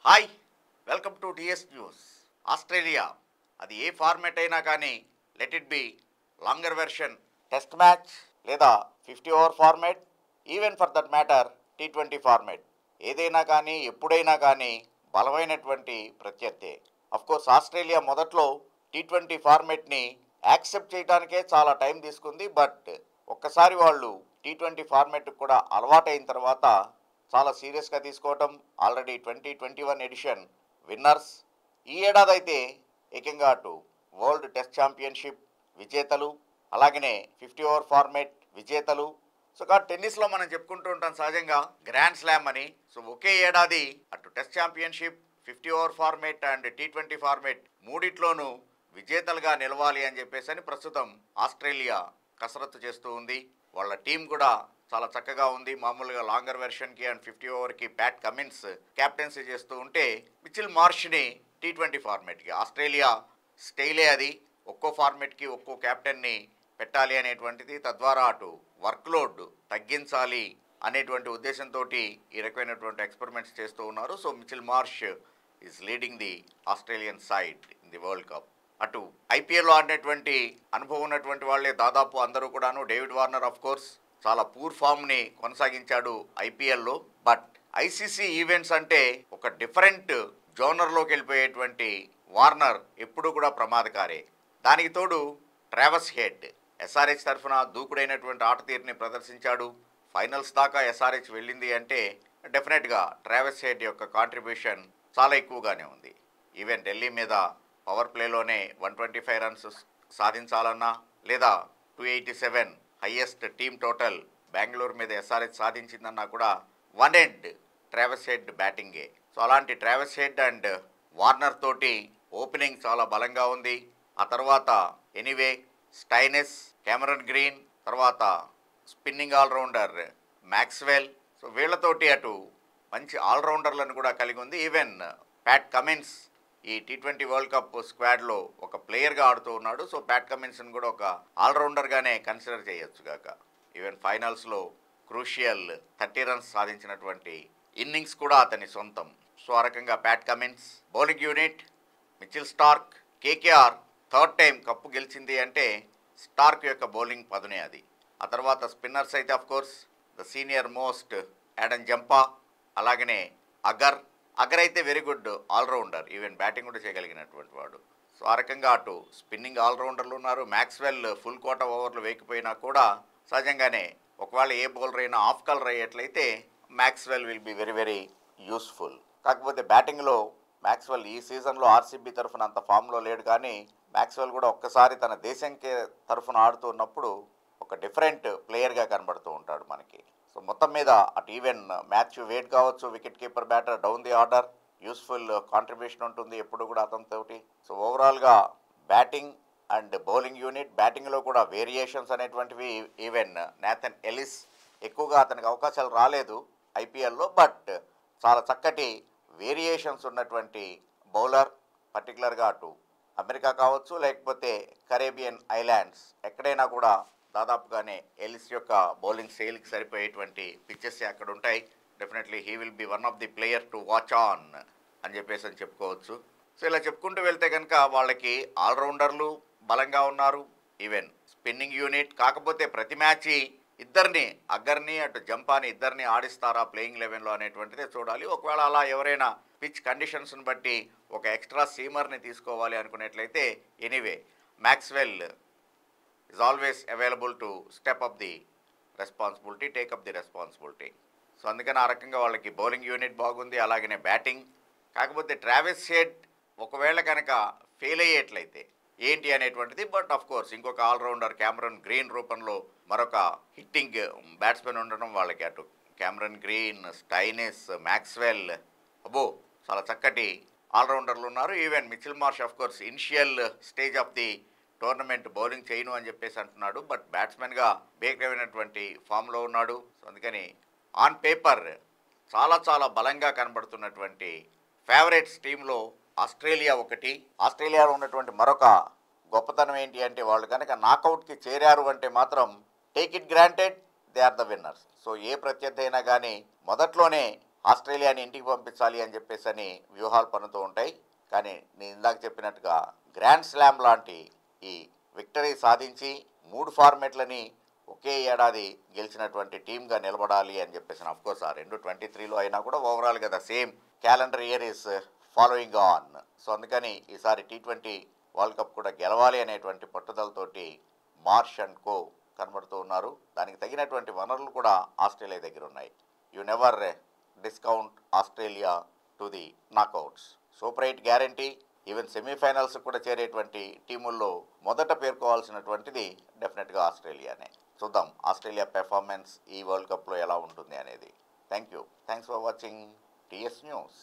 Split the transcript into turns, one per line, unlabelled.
Hi, welcome to TS news. Australia అది ఏ format అయినా కానీ let it be longer version test match లేదా 50 over format, even for that matter T20 format, ఏదైనా కానీ ఎప్పుడైనా కానీ బలమైనటువంటి ప్రత్యర్థి. కోర్స్ ఆస్ట్రేలియా మొదట్లో T20 ఫార్మేట్ని యాక్సెప్ట్ చేయడానికే చాలా టైం తీసుకుంది. బట్ ఒక్కసారి వాళ్ళు T20 ఫార్మేట్ కూడా అలవాటైన తర్వాత చాలా సీరియస్గా తీసుకోవటం. Already 2021 edition winners. ఈ ఏడాది అయితే ఏకంగా అటు వరల్డ్ టెస్ట్ ఛాంపియన్షిప్ విజేతలు, అలాగనే 50 ఓవర్ ఫార్మేట్ విజేతలు. సో టెన్నిస్లో మనం చెప్పుకుంటూ ఉంటాం సహజంగా గ్రాండ్ స్లామ్ అని. సో ఒకే ఏడాది అటు test championship, 50 over format and T20 format మూడిట్లోనూ విజేతలుగా నిలవాలి అని చెప్పేసి ప్రస్తుతం ఆస్ట్రేలియా కసరత్తు చేస్తూ ఉంది. వాళ్ళ టీం కూడా చాలా చక్కగా ఉంది. మామూలుగా లాంగర్ వెర్షన్కి అండ్ 50 ఓవర్కి ప్యాట్ కమిన్స్ క్యాప్టెన్సీ చేస్తూ ఉంటే, మిచెల్ మార్ష్ని T20 ఫార్మేట్కి, ఆస్ట్రేలియా స్టైలే అది, ఒక్కో ఫార్మేట్కి ఒక్కో క్యాప్టెన్ని పెట్టాలి అనేటువంటిది. తద్వారా అటు వర్క్లోడ్ తగ్గించాలి అనేటువంటి ఉద్దేశంతో ఈ రకమైనటువంటి ఎక్స్పెరిమెంట్స్ చేస్తూ ఉన్నారు. So Mitchell Marsh is leading the Australian side in the world cup. అటు ఐపీఎల్లో ఆడినటువంటి అనుభవం ఉన్నటువంటి వాళ్ళే దాదాపు అందరూ కూడాను. డేవిడ్ వార్నర్ ఆఫ్ కోర్స్ చాలా పూర్ ఫామ్ని కొనసాగించాడు ఐపీఎల్లో. బట్ ఐసీసీ ఈవెంట్స్ అంటే ఒక డిఫరెంట్ జోనర్లోకి వెళ్ళిపోయేటువంటి వార్నర్ ఎప్పుడూ కూడా ప్రమాదకారే. దానికి తోడు ట్రావెస్ హెడ్ ఎస్ఆర్హెచ్ తరఫున దూకుడైనటువంటి ఆట తీరుని ప్రదర్శించాడు. ఫైనల్స్ దాకా ఎస్ఆర్హెచ్ వెళ్ళింది అంటే డెఫినెట్గా ట్రావెస్ హెడ్ యొక్క కాంట్రిబ్యూషన్ చాలా ఎక్కువగానే ఉంది. ఈవెన్ ఢిల్లీ మీద పవర్ ప్లేలోనే 125 రన్స్ సాధించాలన్నా, లేదా 287 హైయెస్ట్ టీమ్ టోటల్ బెంగళూరు మీద ఎస్ఆర్హెచ్ సాధించిందన్నా కూడా వన్ ఎండ్ ట్రావెస్ హెడ్ బ్యాటింగే. సో అలాంటి ట్రావెస్ హెడ్ అండ్ వార్నర్ తోటి ఓపెనింగ్ చాలా బలంగా ఉంది. ఆ తర్వాత ఎనీవే స్టైనెస్, కెమెరన్ గ్రీన్, తర్వాత స్పిన్నింగ్ ఆల్రౌండర్ మ్యాక్స్వెల్. సో వీళ్లతోటి అటు మంచి ఆల్రౌండర్లను కూడా కలిగి ఉంది. ఈవెన్ ప్యాట్ కమిన్స్ ఈ T20 వరల్డ్ కప్ స్క్వాడ్లో ఒక ప్లేయర్గా ఆడుతూ ఉన్నాడు. సో ప్యాట్ కమిన్స్ని కూడా ఒక ఆల్రౌండర్గానే కన్సిడర్ చేయొచ్చు గాక. ఈవెన్ ఫైనల్స్లో క్రూషియల్ 30 రన్స్ సాధించినటువంటి ఇన్నింగ్స్ కూడా అతని సొంతం. సో ఆ రకంగా Pat Cummins bowling unit, Mitchell Starc. KKR third time cup గెలిచింది అంటే స్టార్క్ యొక్క బౌలింగ్ పదునే అది. ఆ తర్వాత స్పిన్నర్స్ అయితే of course the senior most Adam Zampa, అలాగనే అగర్ అయితే very good allrounder, even batting కూడా చేయగలిగినటువంటి వాడు. సో ఆ రకంగా అటు స్పిన్నింగ్ ఆల్రౌండర్లు ఉన్నారు. మ్యాక్స్వెల్ ఫుల్ కోటా ఓవర్లు వేయకపోయినా కూడా సహజంగానే ఒకవేళ ఏ బౌలర్ అయినా ఆఫ్ కలర్ అయ్యేట్లయితే Maxwell will be very very useful. కాకపోతే బ్యాటింగ్లో మ్యాక్స్వెల్ ఈ సీజన్లో ఆర్సీబీ తరఫున అంత ఫామ్లో లేడు. కానీ మ్యాక్స్వెల్ కూడా ఒక్కసారి తన దేశంకే తరఫున ఆడుతున్నప్పుడు ఒక డిఫరెంట్ ప్లేయర్గా కనబడుతూ ఉంటాడు మనకి. సో మొత్తం మీద అటు ఈవెన్ మ్యాథ్యూ వేడ్ కావచ్చు, wicket keeper batter down the order, useful contribution ఉంటుంది ఎప్పుడు కూడా అతనితోటి. సో ఓవరాల్గా బ్యాటింగ్ అండ్ బౌలింగ్ యూనిట్, బ్యాటింగ్లో కూడా వేరియేషన్స్ అనేటువంటివి. ఈవెన్ నాథన్ ఎలిస్ ఎక్కువగా అతనికి అవకాశాలు రాలేదు ఐపీఎల్లో, బట్ చాలా చక్కటి వేరియేషన్స్ ఉన్నటువంటి బౌలర్. పర్టికులర్గా అటు అమెరికా కావచ్చు, లేకపోతే కరేబియన్ ఐలాండ్స్, ఎక్కడైనా కూడా దాదాపుగానే ఎలిస్ యొక్క బౌలింగ్ శైలికి సరిపోయేటువంటి పిచ్చెస్ అక్కడ ఉంటాయి. Definitely he will be one of the player to watch on అని చెప్పుకోవచ్చు. సో ఇలా చెప్పుకుంటూ వెళ్తే కనుక వాళ్ళకి ఆల్రౌండర్లు బలంగా ఉన్నారు, ఈవెన్ స్పిన్నింగ్ యూనిట్. కాకపోతే ప్రతి మ్యాచ్ ఇద్దరిని, అగ్గర్ని అటు జంపాని ఇద్దరిని ఆడిస్తారా ప్లేయింగ్ లెవెన్లో అనేటువంటిదే చూడాలి. ఒకవేళ అలా ఎవరైనా పిచ్ కండిషన్స్ని బట్టి ఒక ఎక్స్ట్రా సీమర్ని తీసుకోవాలి అనుకునేట్లయితే anyway Maxwell is always available to step up the responsibility, take up the responsibility. So అందుకని ఆ రకంగా వాళ్ళకి బౌలింగ్ యూనిట్ బాగుంది, అలాగనే బ్యాటింగ్. కాకపోతే ట్రావెస్ హెడ్ ఒకవేళ కనుక ఫెయిల్ అయ్యేట్లయితే ఏంటి అనేటువంటిది. బట్ ఆఫ్ కోర్స్ ఇంకొక ఆల్రౌండర్ కెమెరన్ గ్రీన్ రూపంలో మరొక హిట్టింగ్ బ్యాట్స్మెన్ ఉండడం వాళ్ళకి, అటు కెమెరన్ గ్రీన్, స్టైనెస్, మ్యాక్స్వెల్, చాలా చక్కటి ఆల్రౌండర్లు ఉన్నారు. Even Mitchell Marsh of course initial stage of the tournament bowling చేయను అని చెప్పేసి అంటున్నాడు. బట్ బ్యాట్స్మెన్గా బేకమైనటువంటి ఫామ్లో ఉన్నాడు. సో అందుకని ఆన్ పేపర్ చాలా చాలా బలంగా కనబడుతున్నటువంటి ఫేవరెట్స్ టీంలో ఆస్ట్రేలియా ఒకటి. ఆస్ట్రేలియాలో ఉన్నటువంటి మరొక గొప్పతనం ఏంటి అంటే వాళ్ళు కనుక నాకౌట్కి చేరారు అంటే మాత్రం take it granted they are the winners. So ఏ ప్రత్యర్థి అయినా కానీ మొదట్లోనే ఆస్ట్రేలియాని ఇంటికి పంపించాలి అని చెప్పేసి అని వ్యూహాలు పన్నుతూ ఉంటాయి. కానీ నేను ఇందాక చెప్పినట్టుగా గ్రాండ్ స్లామ్ లాంటి ఈ విక్టరీ సాధించి 3 ఫార్మేట్లని ఒకే ఏడాది గెలిచినటువంటి టీమ్గా నిలబడాలి అని చెప్పేసి అఫ్కోర్స్ ఆ 2023లో అయినా కూడా ఓవరాల్ కదా same calendar year is following on. So అందుకని ఈసారి T20 వరల్డ్ కప్ కూడా గెలవాలి అనేటువంటి పట్టుదలతోటి మార్ష్ అండ్ కో కనబడుతూ ఉన్నారు. దానికి తగినటువంటి వనరులు కూడా ఆస్ట్రేలియా దగ్గర ఉన్నాయి. You never discount Australia to the knockouts. Super 8 guarantee. Even semifinals కూడా చేరేటువంటి టీముల్లో మొదట పేర్కోవాల్సినటువంటిది డెఫినెట్గా ఆస్ట్రేలియానే. చూద్దాం ఆస్ట్రేలియా పెర్ఫార్మెన్స్ ఈ వరల్డ్ కప్లో ఎలా ఉంటుంది అనేది. Thank you. Thanks for watching TS news.